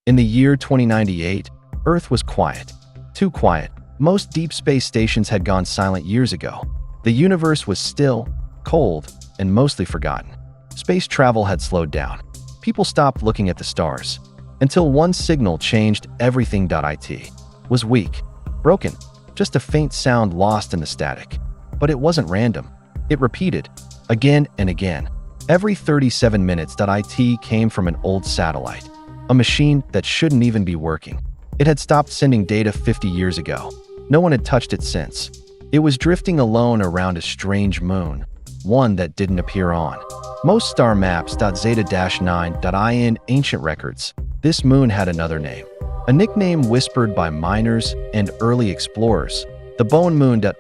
In the year 2098, Earth was quiet. Too quiet. Most deep space stations had gone silent years ago. The universe was still, cold, and mostly forgotten. Space travel had slowed down. People stopped looking at the stars. Until one signal changed everything. It was weak, broken, just a faint sound lost in the static. But it wasn't random. It repeated, again and again. Every 37 minutes. It came from an old satellite, a machine that shouldn't even be working. It had stopped sending data 50 years ago. No one had touched it since. It was drifting alone around a strange moon, one that didn't appear on most star maps. Zeta-9. In ancient records, this moon had another name, a nickname whispered by miners and early explorers. The Bone Moon. It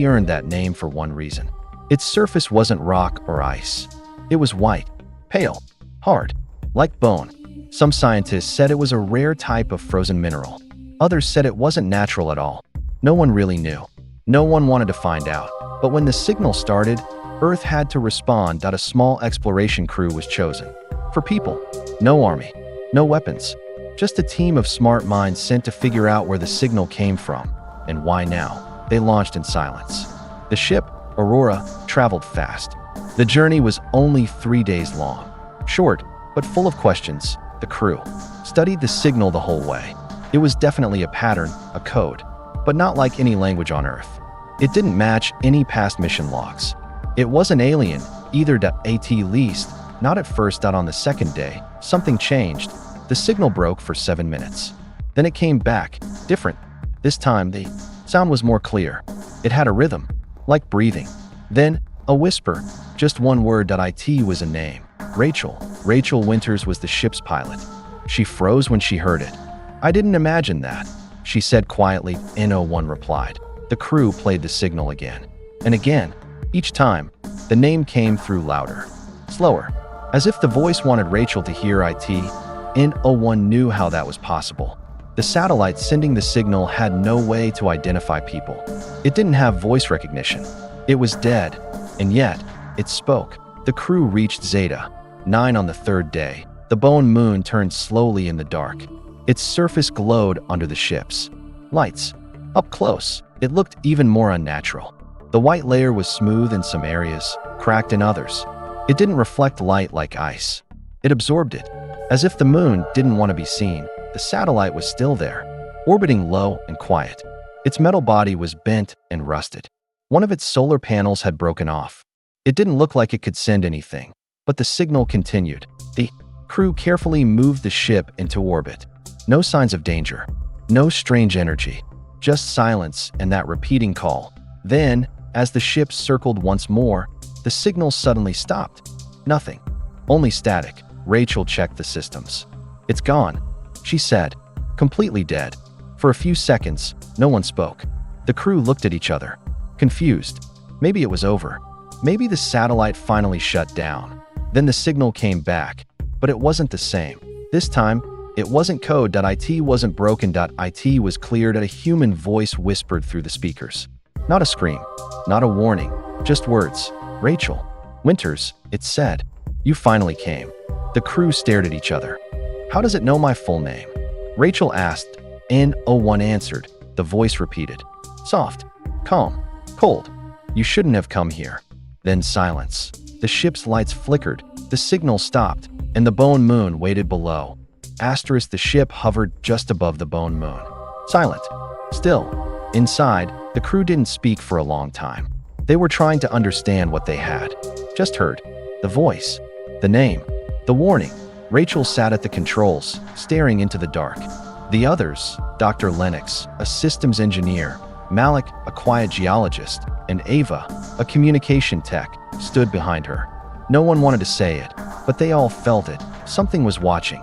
earned that name for one reason. Its surface wasn't rock or ice. It was white, pale, hard, like bone. Some scientists said it was a rare type of frozen mineral. Others said it wasn't natural at all. No one really knew. No one wanted to find out. But when the signal started, Earth had to respond. A small exploration crew was chosen. For people. No army. No weapons. Just a team of smart minds sent to figure out where the signal came from and why now. They launched in silence. The ship, Aurora, traveled fast. The journey was only 3 days long. Short, but full of questions. The crew studied the signal the whole way. It was definitely a pattern, a code, but not like any language on Earth. It didn't match any past mission logs. It wasn't alien, either. At least, not at first. On the second day, something changed. The signal broke for 7 minutes. Then it came back, different. This time, the sound was more clear. It had a rhythm, like breathing. Then, a whisper, just one word. It was a name. Rachel. Rachel Winters was the ship's pilot. She froze when she heard it. I didn't imagine that, she said quietly. N01 replied. The crew played the signal again and again. Each time, the name came through louder, slower, as if the voice wanted Rachel to hear it. N01 knew how that was possible. The satellite sending the signal had no way to identify people. It didn't have voice recognition. It was dead, and yet, it spoke. The crew reached Zeta-9 on the third day. The Bone Moon turned slowly in the dark. Its surface glowed under the ship's lights. Up close, it looked even more unnatural. The white layer was smooth in some areas, cracked in others. It didn't reflect light like ice. It absorbed it. As if the moon didn't want to be seen, the satellite was still there, orbiting low and quiet. Its metal body was bent and rusted. One of its solar panels had broken off. It didn't look like it could send anything, but the signal continued. The crew carefully moved the ship into orbit. No signs of danger. No strange energy. Just silence and that repeating call. Then, as the ship circled once more, the signal suddenly stopped. Nothing. Only static. Rachel checked the systems. It's gone, she said. Completely dead. For a few seconds, no one spoke. The crew looked at each other, confused. Maybe it was over. Maybe the satellite finally shut down. Then the signal came back, but it wasn't the same. This time, it wasn't code. It wasn't broken. It was cleared. A human voice whispered through the speakers. Not a scream, not a warning, just words. Rachel Winters, it said. You finally came. The crew stared at each other. How does it know my full name? Rachel asked. N01 answered. The voice repeated. Soft, calm, cold. You shouldn't have come here. Then silence. The ship's lights flickered. The signal stopped, and the Bone Moon waited below. Asterisk. The ship hovered just above the Bone Moon. Silent. Still. Inside, the crew didn't speak for a long time. They were trying to understand what they had just heard. The voice. The name. The warning. Rachel sat at the controls, staring into the dark. The others, Dr. Lennox, a systems engineer, Malik, a quiet geologist, and Ava, a communication tech, stood behind her. No one wanted to say it, but they all felt it. Something was watching.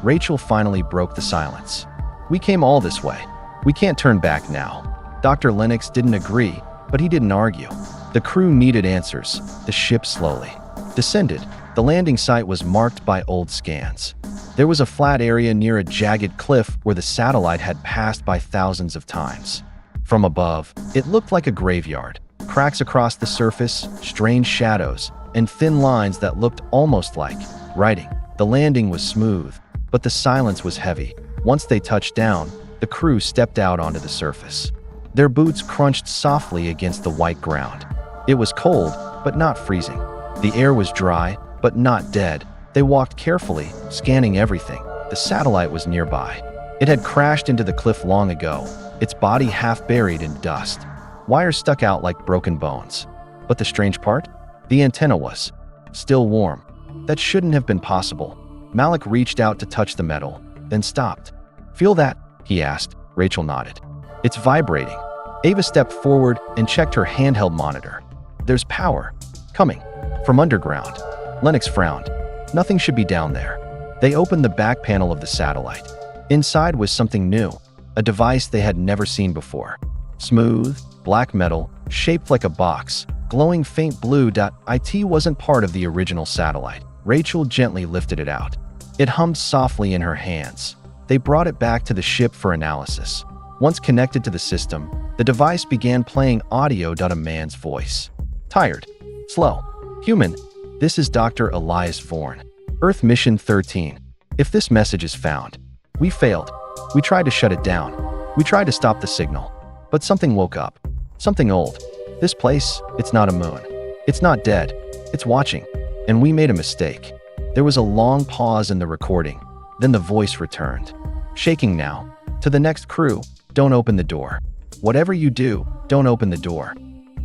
Rachel finally broke the silence. We came all this way. We can't turn back now. Dr. Lennox didn't agree, but he didn't argue. The crew needed answers. The ship slowly descended. The landing site was marked by old scans. There was a flat area near a jagged cliff where the satellite had passed by thousands of times. From above, it looked like a graveyard. Cracks across the surface, strange shadows, and thin lines that looked almost like writing. The landing was smooth, but the silence was heavy. Once they touched down, the crew stepped out onto the surface. Their boots crunched softly against the white ground. It was cold, but not freezing. The air was dry, but not dead. They walked carefully, scanning everything. The satellite was nearby. It had crashed into the cliff long ago, its body half buried in dust. Wires stuck out like broken bones. But the strange part? The antenna was still warm. That shouldn't have been possible. Malik reached out to touch the metal, then stopped. "Feel that?" he asked. Rachel nodded. "It's vibrating." Ava stepped forward and checked her handheld monitor. "There's power coming from underground." Lennox frowned. Nothing should be down there. They opened the back panel of the satellite. Inside was something new, a device they had never seen before. Smooth, black metal, shaped like a box, glowing faint blue. It wasn't part of the original satellite. Rachel gently lifted it out. It hummed softly in her hands. They brought it back to the ship for analysis. Once connected to the system, the device began playing audio. A man's voice. "Tired. Slow. Human. This is Dr. Elias Vorn. Earth Mission 13. If this message is found, we failed. We tried to shut it down. We tried to stop the signal. But something woke up. Something old. This place, it's not a moon. It's not dead. It's watching. And we made a mistake." There was a long pause in the recording. Then the voice returned. Shaking now. "To the next crew, don't open the door. Whatever you do, don't open the door."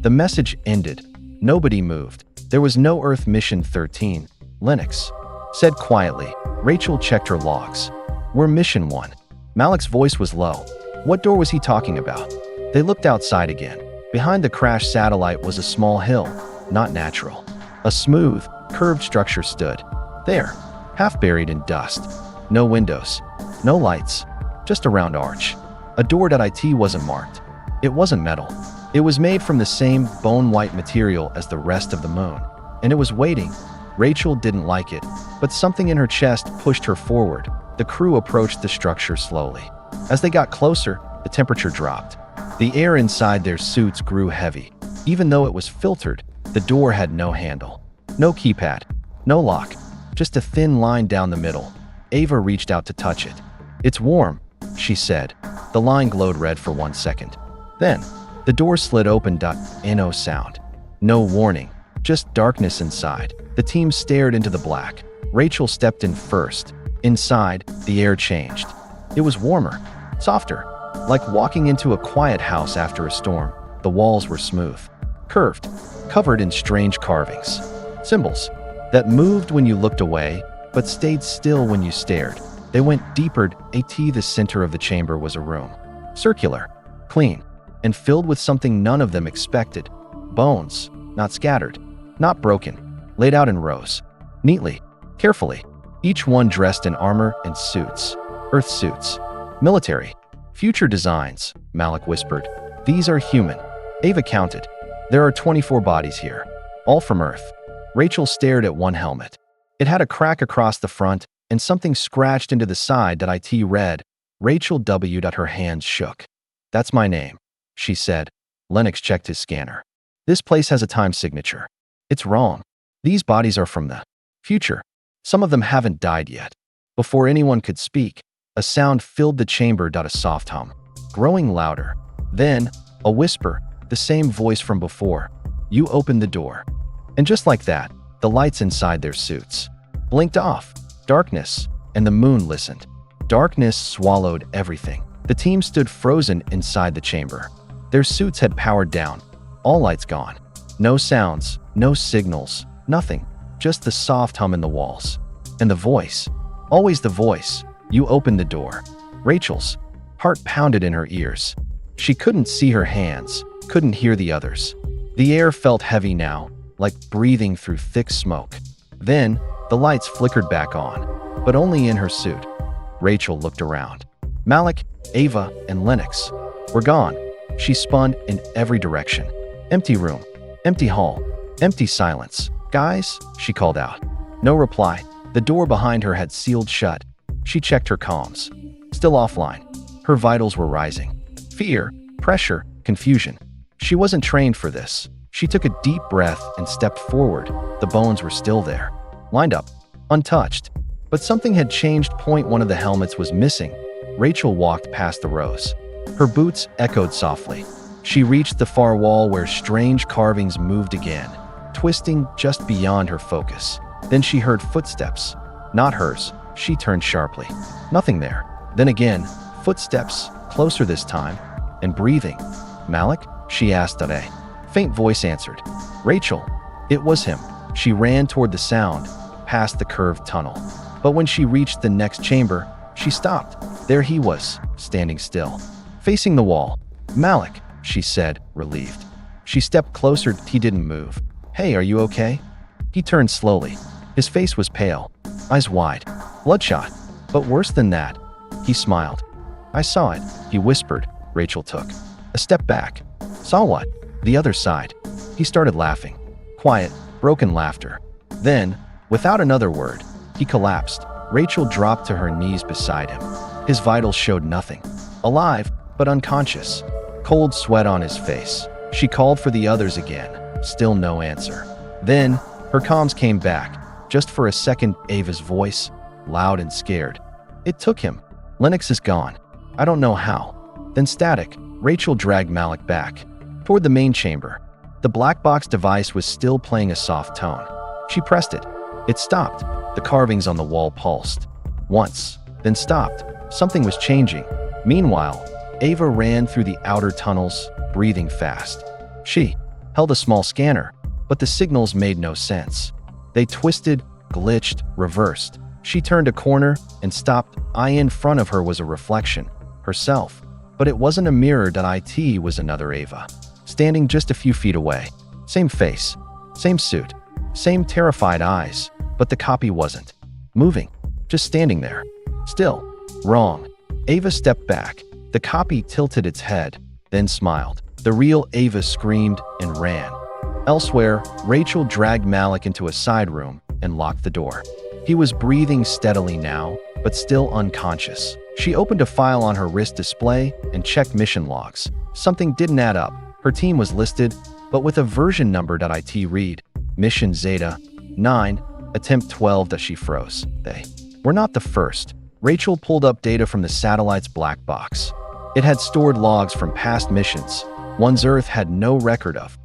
The message ended. Nobody moved. There was no Earth Mission 13. Lennox said quietly. Rachel checked her logs. "We're Mission 1. Malik's voice was low. What door was he talking about? They looked outside again. Behind the crashed satellite was a small hill, not natural. A smooth, curved structure stood there, half buried in dust. No windows, no lights, just a round arch. A door. It wasn't marked. It wasn't metal. It was made from the same bone-white material as the rest of the moon. And it was waiting. Rachel didn't like it, but something in her chest pushed her forward. The crew approached the structure slowly. As they got closer, the temperature dropped. The air inside their suits grew heavy. Even though it was filtered, the door had no handle. No keypad. No lock. Just a thin line down the middle. Ava reached out to touch it. "It's warm," she said. The line glowed red for 1 second. Then, the door slid open. No sound. No warning. Just darkness inside. The team stared into the black. Rachel stepped in first. Inside, the air changed. It was warmer, softer, like walking into a quiet house after a storm. The walls were smooth, curved, covered in strange carvings. Symbols that moved when you looked away, but stayed still when you stared. They went deeper. The center of the chamber was a room. Circular, clean, and filled with something none of them expected. Bones, not scattered, not broken, laid out in rows. Neatly, carefully. Each one dressed in armor and suits. Earth suits. Military. Future designs, Malik whispered. "These are human." Ava counted. "There are 24 bodies here. All from Earth." Rachel stared at one helmet. It had a crack across the front and something scratched into the side. It read. Rachel W. Her hands shook. "That's my name," she said. Lennox checked his scanner. "This place has a time signature. It's wrong. These bodies are from the future. Some of them haven't died yet." Before anyone could speak, a sound filled the chamber. A soft hum, growing louder. Then, a whisper, the same voice from before. "You opened the door." And just like that, the lights inside their suits blinked off. Darkness, and the moon listened. Darkness swallowed everything. The team stood frozen inside the chamber. Their suits had powered down. All lights gone. No sounds, no signals, nothing. Just the soft hum in the walls. And the voice. Always the voice. "You opened the door." Rachel's heart pounded in her ears. She couldn't see her hands, couldn't hear the others. The air felt heavy now, like breathing through thick smoke. Then, the lights flickered back on, but only in her suit. Rachel looked around. Malik, Ava, and Lennox were gone. She spun in every direction. Empty room, empty hall, empty silence. "Guys," she called out. No reply. The door behind her had sealed shut. She checked her comms. Still offline. Her vitals were rising. Fear, pressure, confusion. She wasn't trained for this. She took a deep breath and stepped forward. The bones were still there, lined up, untouched. But something had changed. One of the helmets was missing. Rachel walked past the rows. Her boots echoed softly. She reached the far wall where strange carvings moved again, twisting just beyond her focus. Then she heard footsteps. Not hers. She turned sharply. Nothing there. Then again, footsteps, closer this time, and breathing. "Malik?" she asked a faint voice answered. "Rachel." It was him. She ran toward the sound, past the curved tunnel. But when she reached the next chamber, she stopped. There he was, standing still, facing the wall. "Malik," she said, relieved. She stepped closer. He didn't move. "Hey, are you okay?" He turned slowly. His face was pale, eyes wide, bloodshot. But worse than that, he smiled. "I saw it," he whispered. Rachel took a step back. "Saw what?" "The other side." He started laughing. Quiet, broken laughter. Then, without another word, he collapsed. Rachel dropped to her knees beside him. His vitals showed nothing. Alive, but unconscious. Cold sweat on his face. She called for the others again. Still no answer. Then, her comms came back. Just for a second, Ava's voice, loud and scared. "It took him. Lennox is gone. I don't know how." Then static. Rachel dragged Malik back, toward the main chamber. The black box device was still playing a soft tone. She pressed it. It stopped. The carvings on the wall pulsed. Once, then stopped. Something was changing. Meanwhile, Ava ran through the outer tunnels, breathing fast. She held a small scanner, but the signals made no sense. They twisted, glitched, reversed. She turned a corner and stopped. In front of her was a reflection, herself. But it wasn't a mirror. It was another Ava, standing just a few feet away. Same face, same suit, same terrified eyes, but the copy wasn't moving, just standing there. Still. Wrong. Ava stepped back. The copy tilted its head, then smiled. The real Ava screamed and ran. Elsewhere, Rachel dragged Malik into a side room and locked the door. He was breathing steadily now, but still unconscious. She opened a file on her wrist display and checked mission logs. Something didn't add up. Her team was listed, but with a version number. It read, Mission Zeta 9, Attempt 12. She froze. They were not the first. Rachel pulled up data from the satellite's black box. It had stored logs from past missions, ones Earth had no record of.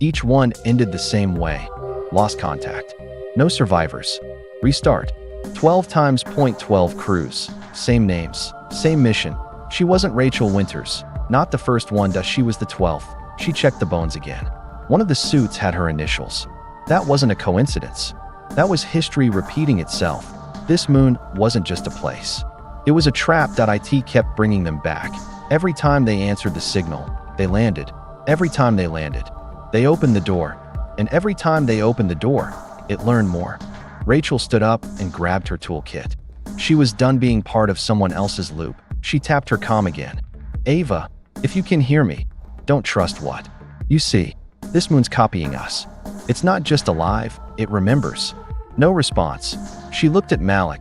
Each one ended the same way. Lost contact. No survivors. Restart. 12 times .12 crews. Same names. Same mission. She wasn't Rachel Winters. Not the first one. She was the 12th. She checked the bones again. One of the suits had her initials. That wasn't a coincidence. That was history repeating itself. This moon wasn't just a place. It was a trap. It kept bringing them back. Every time they answered the signal, they landed. Every time they landed, they opened the door. And every time they opened the door, it learned more. Rachel stood up and grabbed her toolkit. She was done being part of someone else's loop. She tapped her comm again. "Ava, if you can hear me, don't trust what you see. This moon's copying us. It's not just alive, it remembers." No response. She looked at Malik.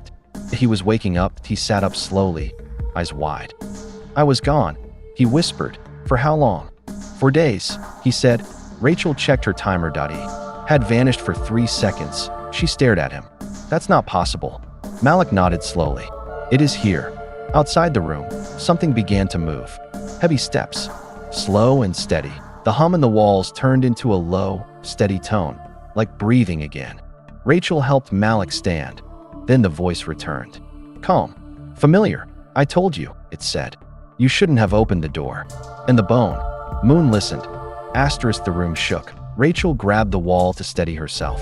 He was waking up. He sat up slowly, eyes wide. "I was gone," he whispered. "For how long?" "For days," he said. Rachel checked her timer. He had vanished for 3 seconds. She stared at him. "That's not possible." Malik nodded slowly. "It is here." Outside the room, something began to move. Heavy steps. Slow and steady. The hum in the walls turned into a low, steady tone, like breathing again. Rachel helped Malik stand. Then the voice returned. "Calm. Familiar. I told you," it said. "You shouldn't have opened the door." And the bone. Moon listened. Asterisk. The room shook. Rachel grabbed the wall to steady herself.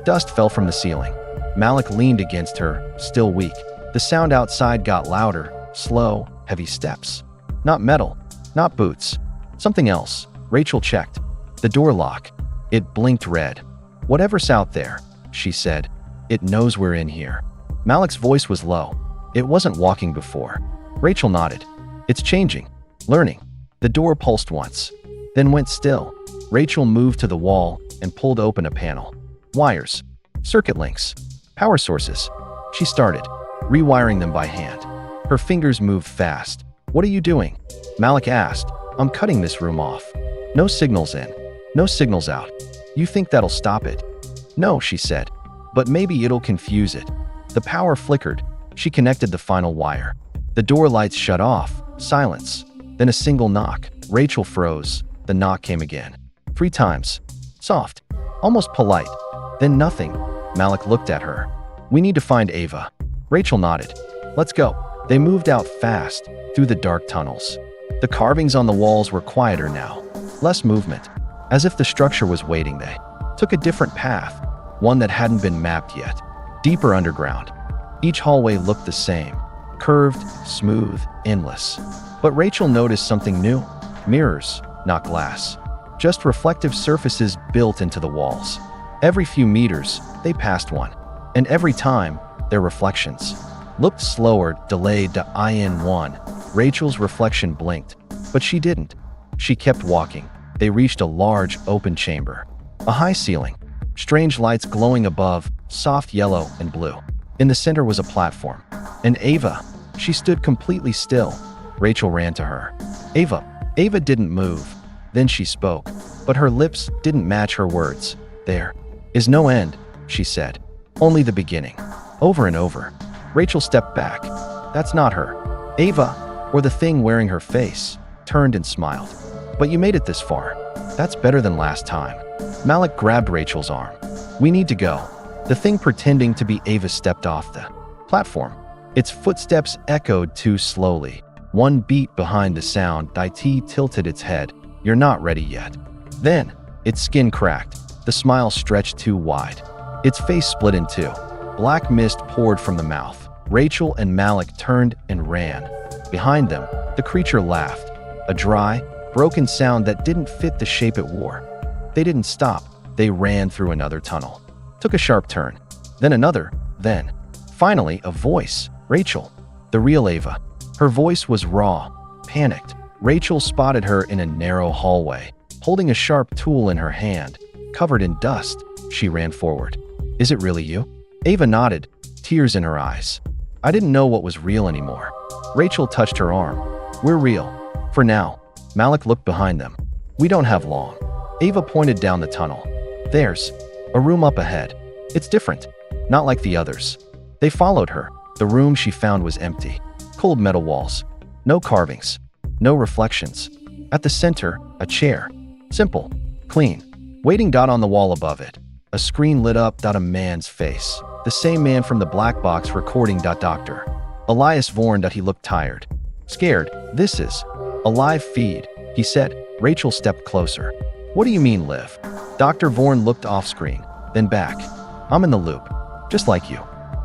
Dust fell from the ceiling. Malik leaned against her, still weak. The sound outside got louder, slow, heavy steps. Not metal, not boots. Something else. Rachel checked. The door lock. It blinked red. "Whatever's out there," she said. "It knows we're in here." Malik's voice was low. It wasn't walking before. Rachel nodded. "It's changing. Learning." The door pulsed once, then went still. Rachel moved to the wall and pulled open a panel. Wires. Circuit links. Power sources. She started, rewiring them by hand. Her fingers moved fast. "What are you doing?" Malik asked. "I'm cutting this room off. No signals in. No signals out. You think that'll stop it?" "No," she said. "But maybe it'll confuse it." The power flickered. She connected the final wire. The door lights shut off. Silence. Then a single knock. Rachel froze. The knock came again. 3 times. Soft. Almost polite. Then nothing. Malik looked at her. "We need to find Ava." Rachel nodded. "Let's go." They moved out fast, through the dark tunnels. The carvings on the walls were quieter now. Less movement. As if the structure was waiting, they took a different path, one that hadn't been mapped yet. Deeper underground. Each hallway looked the same. Curved, smooth, endless. But Rachel noticed something new. Mirrors, not glass. Just reflective surfaces built into the walls. Every few meters, they passed one. And every time, their reflections looked slower, delayed to in1. Rachel's reflection blinked, but she didn't. She kept walking. They reached a large, open chamber. A high ceiling. Strange lights glowing above, soft yellow and blue. In the center was a platform. And Ava. She stood completely still. Rachel ran to her. "Ava." Ava didn't move. Then she spoke, but her lips didn't match her words. "There is no end," she said. "Only the beginning." Over and over. Rachel stepped back. That's not her. Ava, or the thing wearing her face, turned and smiled. "But you made it this far. That's better than last time." Malik grabbed Rachel's arm. "We need to go." The thing pretending to be Ava stepped off the platform. Its footsteps echoed too slowly. One beat behind the sound, IT tilted its head. "You're not ready yet." Then, its skin cracked. The smile stretched too wide. Its face split in two. Black mist poured from the mouth. Rachel and Malik turned and ran. Behind them, the creature laughed. A dry, broken sound that didn't fit the shape it wore. They didn't stop. They ran through another tunnel. Took a sharp turn. Then another. Then, finally, a voice. Rachel. The real Ava. Her voice was raw, panicked. Rachel spotted her in a narrow hallway, holding a sharp tool in her hand. Covered in dust, she ran forward. "Is it really you?" Ava nodded, tears in her eyes. "I didn't know what was real anymore." Rachel touched her arm. "We're real. For now." Malik looked behind them. "We don't have long." Ava pointed down the tunnel. "There's a room up ahead. It's different. Not like the others." They followed her. The room she found was empty. Cold metal walls. No carvings. No reflections. At the center, a chair. Simple. Clean. Waiting on the wall above it. A screen lit up. A man's face. The same man from the black box recording. Dr. Elias Vorn. He looked tired. Scared. "This is a live feed," he said. Rachel stepped closer. "What do you mean live?" Dr. Vorn looked off screen, then back. "I'm in the loop. Just like you."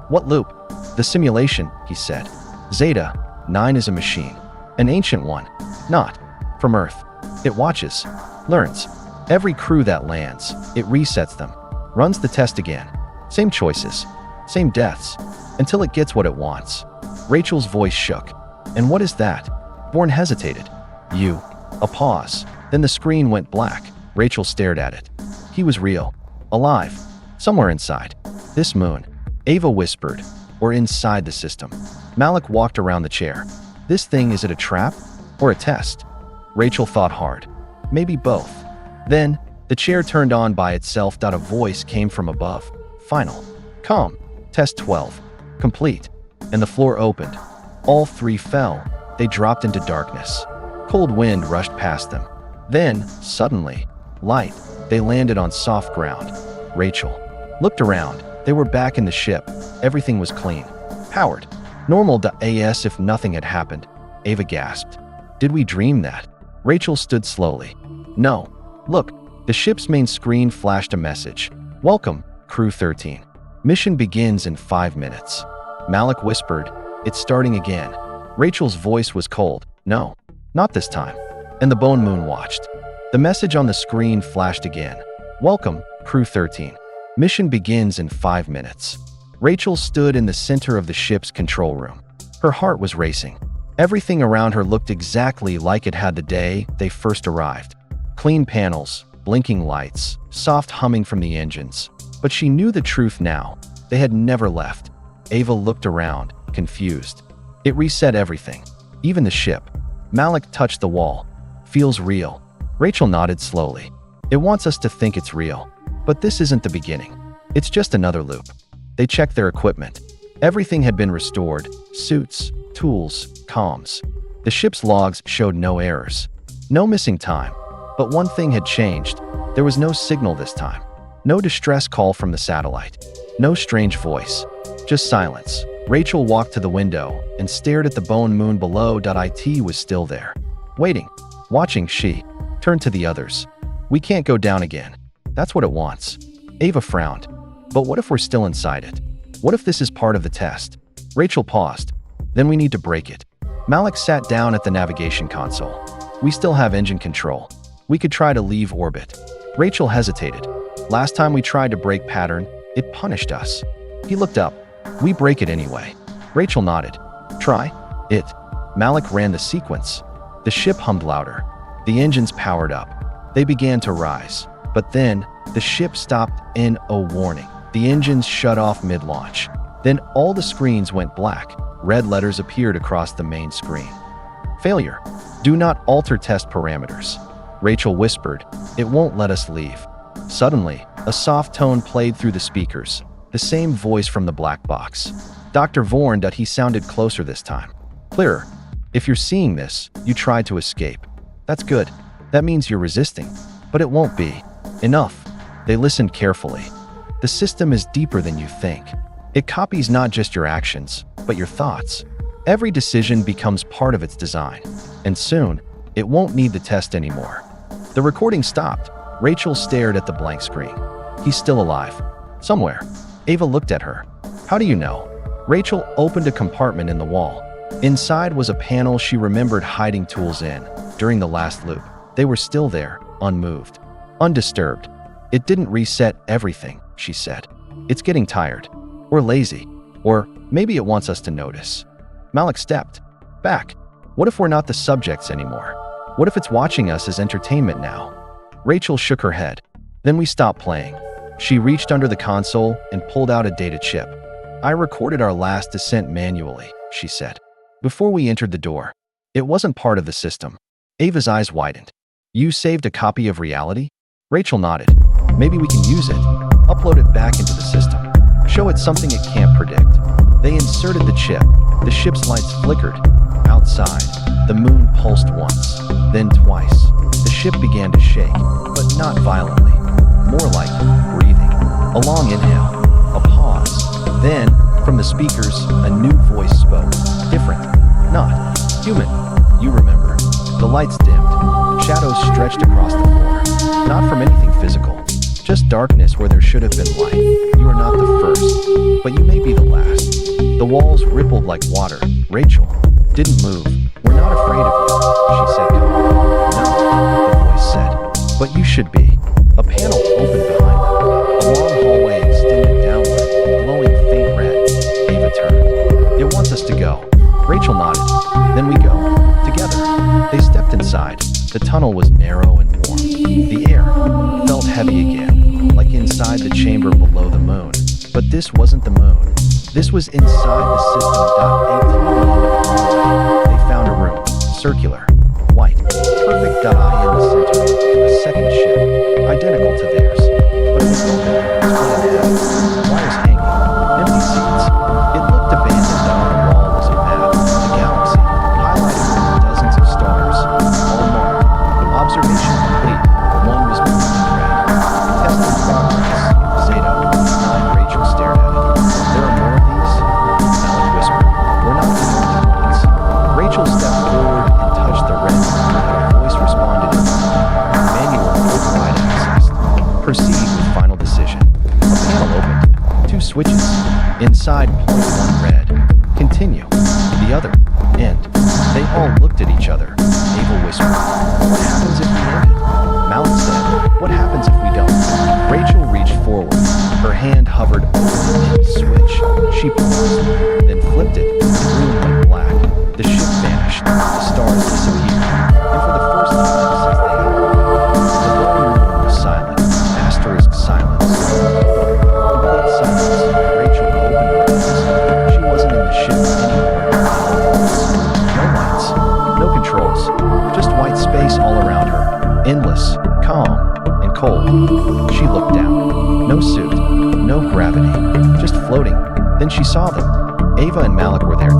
"What loop?" "The simulation," he said. "Zeta 9 is a machine. An ancient one. Not from Earth. It watches. Learns. Every crew that lands. It resets them. Runs the test again. Same choices. Same deaths. Until it gets what it wants." Rachel's voice shook. "And what is that?" Vorn hesitated. "You." A pause. Then the screen went black. Rachel stared at it. He was real. Alive. Somewhere inside. "This moon." Ava whispered. "Or inside the system." Malik walked around the chair. "This thing, is it a trap? Or a test?" Rachel thought hard. "Maybe both." Then, the chair turned on by itself. A voice came from above. "Final. Come. Test 12. Complete." And the floor opened. All 3 fell. They dropped into darkness. Cold wind rushed past them. Then, suddenly, light. They landed on soft ground. Rachel looked around. They were back in the ship. Everything was clean. Powered. Normal as if nothing had happened. Ava gasped. "Did we dream that?" Rachel stood slowly. "No. Look." The ship's main screen flashed a message. "Welcome, Crew 13. Mission begins in 5 minutes." Malik whispered, "It's starting again." Rachel's voice was cold. "No. Not this time." And the Bone Moon watched. The message on the screen flashed again. "Welcome, Crew 13. Mission begins in 5 minutes." Rachel stood in the center of the ship's control room. Her heart was racing. Everything around her looked exactly like it had the day they first arrived. Clean panels, blinking lights, soft humming from the engines. But she knew the truth now. They had never left. Ava looked around, confused. It reset everything. Even the ship. Malik touched the wall. "Feels real." Rachel nodded slowly. "It wants us to think it's real. But this isn't the beginning. It's just another loop." They checked their equipment. Everything had been restored. Suits, tools, comms. The ship's logs showed no errors. No missing time. But one thing had changed. There was no signal this time. No distress call from the satellite. No strange voice. Just silence. Rachel walked to the window and stared at the bone moon below. It was still there. Waiting. Watching. She turned to the others. We can't go down again. That's what it wants. Ava frowned. But what if we're still inside it? What if this is part of the test? Rachel paused. Then we need to break it. Malik sat down at the navigation console. We still have engine control. We could try to leave orbit. Rachel hesitated. Last time we tried to break pattern, it punished us. He looked up. We break it anyway. Rachel nodded. Try it. Malik ran the sequence. The ship hummed louder. The engines powered up. They began to rise. But then, the ship stopped in a warning. The engines shut off mid-launch. Then all the screens went black. Red letters appeared across the main screen. Failure. Do not alter test parameters. Rachel whispered, it won't let us leave. Suddenly, a soft tone played through the speakers. The same voice from the black box. Dr. Vorn, he sounded closer this time. Clearer. If you're seeing this, you tried to escape. That's good. That means you're resisting. But it won't be enough. They listened carefully. The system is deeper than you think. It copies not just your actions, but your thoughts. Every decision becomes part of its design. And soon, it won't need the test anymore. The recording stopped. Rachel stared at the blank screen. He's still alive. Somewhere. Ava looked at her. How do you know? Rachel opened a compartment in the wall. Inside was a panel she remembered hiding tools in. During the last loop, they were still there, unmoved, undisturbed. It didn't reset everything, she said. It's getting tired. Or lazy. Or maybe it wants us to notice. Malik stepped back. What if we're not the subjects anymore? What if it's watching us as entertainment now? Rachel shook her head. Then we stopped playing. She reached under the console and pulled out a data chip. I recorded our last descent manually, she said. Before we entered the door. It wasn't part of the system. Ava's eyes widened. You saved a copy of reality? Rachel nodded. Maybe we can use it. Upload it back into the system. Show it something it can't predict. They inserted the chip. The ship's lights flickered. Outside, the moon pulsed once, then twice. The ship began to shake, but not violently. More like breathing. A long inhale. A pause. Then, from the speakers, a new voice spoke. Different. Not human. You remember. The lights dimmed. Shadows stretched across the floor. Not from anything physical. Just darkness where there should have been light. You are not the first, but you may be the last. The walls rippled like water. Rachel didn't move. We're not afraid of you, she said calmly. No, the voice said, but you should be. A panel opened behind them. A long hallway extended downward, glowing faint red. Ava turned. It wants us to go. Rachel nodded. Then we go. Together. They stepped inside. The tunnel was narrow and warm. The air felt heavy again, like inside the chamber below the moon. But this wasn't the moon. This was inside the system. 18 they found a room, circular, white, perfect. I in the center, a second ship, identical to theirs. But it was open, split in half, wires hanging, empty seats. It looked abandoned. On the wall was a map, a galaxy, highlighted with dozens of stars, all marked. Observation complete. One was moving in red. Test in progress. Zeta, 9. Rachel stared at it. There are more of these? Malik whispered. We're not the only ones. Rachel stepped forward and touched the red. A voice responded in manual override accessed. Proceed with final decision. A panel opened. 2 switches. Inside, point 1 red. Continue. The other. End. They all looked at each other. Ava whispered. What happens if we end it? Malik said. What happens if we don't? Rachel reached forward. Her hand hovered over the end switch. She paused, then flipped it. The room went black. The ship vanished. The stars disappeared. And for the first time since they had the whole room was silent. Asterisk silence. Complete silence. Rachel opened her eyes. She wasn't in the ship anymore. No lights. No controls. Just white space all around her. Endless. Calm. And cold. She looked down. No suit. No gravity. Just floating. Then she saw them. Ava and Malik were there too.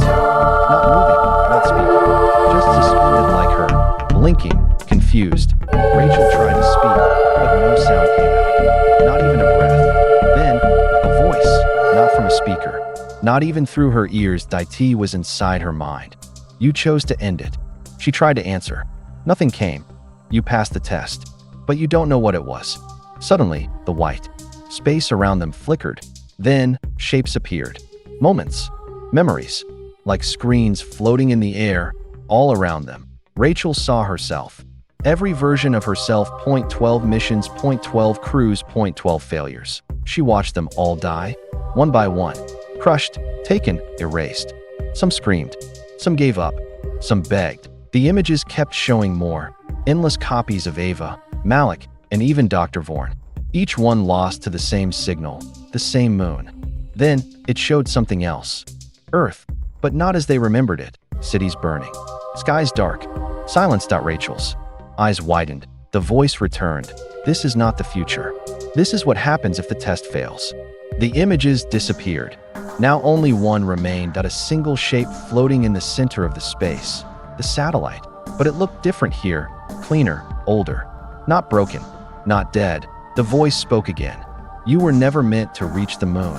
Not moving, not speaking, just suspended like her, blinking, confused. Rachel tried to speak, but no sound came out. Not even a breath. Then, a voice, not from a speaker. Not even through her ears. It was inside her mind. You chose to end it. She tried to answer. Nothing came. You passed the test, but you don't know what it was. Suddenly, the white space around them flickered. Then, shapes appeared. Moments. Memories. Like screens floating in the air, all around them. Rachel saw herself. Every version of herself. 12 missions, 12 crews, 12 failures. She watched them all die, one by one. Crushed, taken, erased. Some screamed. Some gave up. Some begged. The images kept showing more. Endless copies of Ava, Malik, and even Dr. Vorn. Each one lost to the same signal, the same moon. Then, it showed something else. Earth, but not as they remembered it. Cities burning. Skies dark. Silence. Rachel's eyes widened. The voice returned. This is not the future. This is what happens if the test fails. The images disappeared. Now only one remained. A single shape floating in the center of the space. The satellite. But it looked different here. Cleaner, older. Not broken. Not dead. The voice spoke again. You were never meant to reach the moon.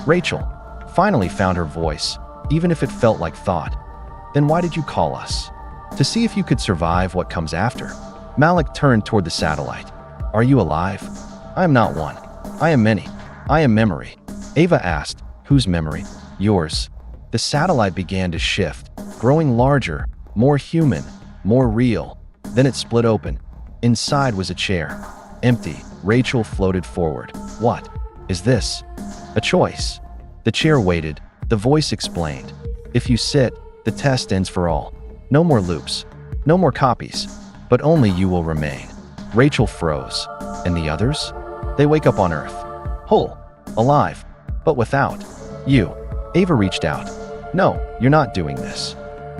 Rachel finally found her voice, even if it felt like thought. Then why did you call us? To see if you could survive what comes after. Malik turned toward the satellite. Are you alive? I am not one. I am many. I am memory. Ava asked, whose memory? Yours. The satellite began to shift, growing larger, more human, more real. Then it split open. Inside was a chair. Empty. Rachel floated forward. What is this? A choice. The chair waited. The voice explained. If you sit, the test ends for all. No more loops. No more copies. But only you will remain. Rachel froze. And the others? They wake up on Earth. Whole. Alive. But without you. Ava reached out. No, you're not doing this.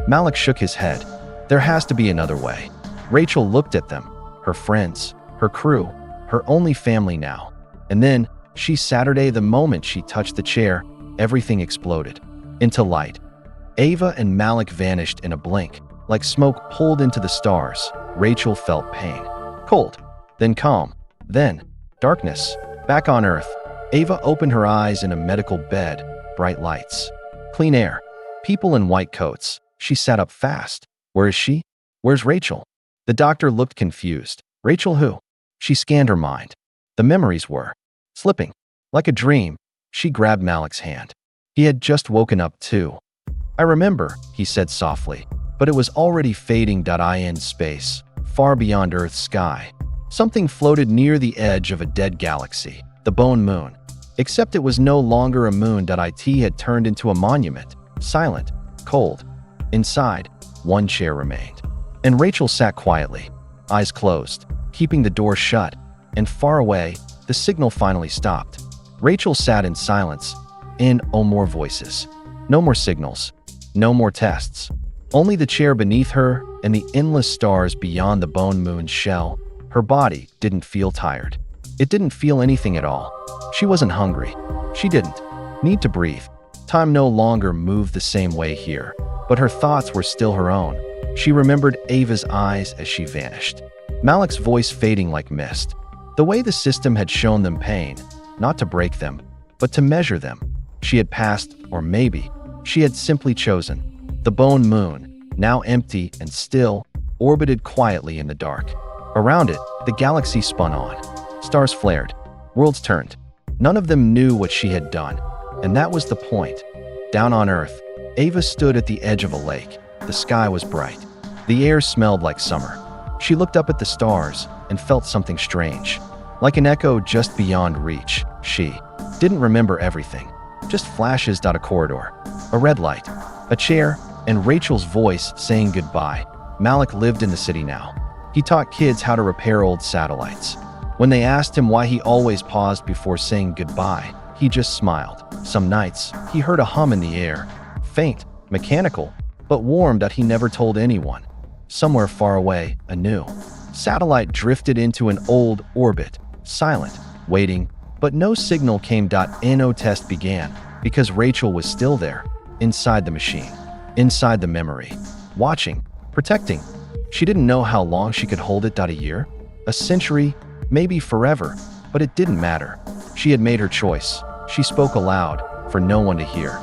Malik shook his head. There has to be another way. Rachel looked at them. Her friends. Her crew. Her only family now. And then, Saturday, the moment she touched the chair, everything exploded. Into light. Ava and Malik vanished in a blink. Like smoke pulled into the stars. Rachel felt pain. Cold. Then calm. Then, darkness. Back on Earth. Ava opened her eyes in a medical bed. Bright lights. Clean air. People in white coats. She sat up fast. Where is she? Where's Rachel? The doctor looked confused. Rachel who? She scanned her mind. The memories were slipping. Like a dream, she grabbed Malik's hand. He had just woken up too. I remember, he said softly, but it was already fading. In space, far beyond Earth's sky. Something floated near the edge of a dead galaxy, the Bone Moon. Except it was no longer a moon. It had turned into a monument, silent, cold. Inside, one chair remained. And Rachel sat quietly, eyes closed, keeping the door shut. And far away, the signal finally stopped. Rachel sat in silence. No more voices. No more signals. No more tests. Only the chair beneath her and the endless stars beyond the Bone Moon's shell. Her body didn't feel tired. It didn't feel anything at all. She wasn't hungry. She didn't need to breathe. Time no longer moved the same way here, but her thoughts were still her own. She remembered Ava's eyes as she vanished. Malik's voice fading like mist. The way the system had shown them pain, not to break them, but to measure them. She had passed, or maybe she had simply chosen. The Bone Moon, now empty and still, orbited quietly in the dark. Around it, the galaxy spun on. Stars flared. Worlds turned. None of them knew what she had done, and that was the point. Down on Earth, Ava stood at the edge of a lake. The sky was bright. The air smelled like summer. She looked up at the stars and felt something strange. Like an echo just beyond reach, she didn't remember everything. Just flashes. A corridor, a red light, a chair, and Rachel's voice saying goodbye. Malik lived in the city now. He taught kids how to repair old satellites. When they asked him why he always paused before saying goodbye, he just smiled. Some nights, he heard a hum in the air. Faint, mechanical, but warm. He never told anyone. Somewhere far away, a new satellite drifted into an old orbit, silent, waiting, but no signal came. No test began, because Rachel was still there, inside the machine. inside the memory. Watching, protecting. She didn't know how long she could hold it. A year? A century? Maybe forever. But it didn't matter. She had made her choice. She spoke aloud, for no one to hear.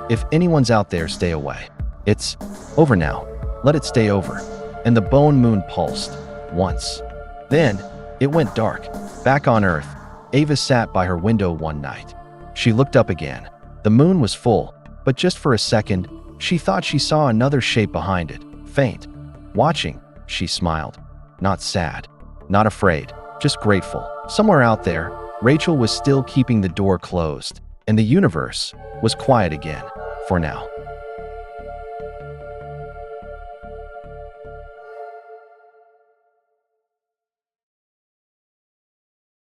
If anyone's out there, stay away. It's over now. Let it stay over. And the bone moon pulsed. Once. Then, it went dark. Back on Earth, Ava sat by her window one night. She looked up again. The moon was full, but just for a second, she thought she saw another shape behind it. Faint. Watching, she smiled. Not sad. Not afraid. Just grateful. Somewhere out there, Rachel was still keeping the door closed, and the universe was quiet again. For now.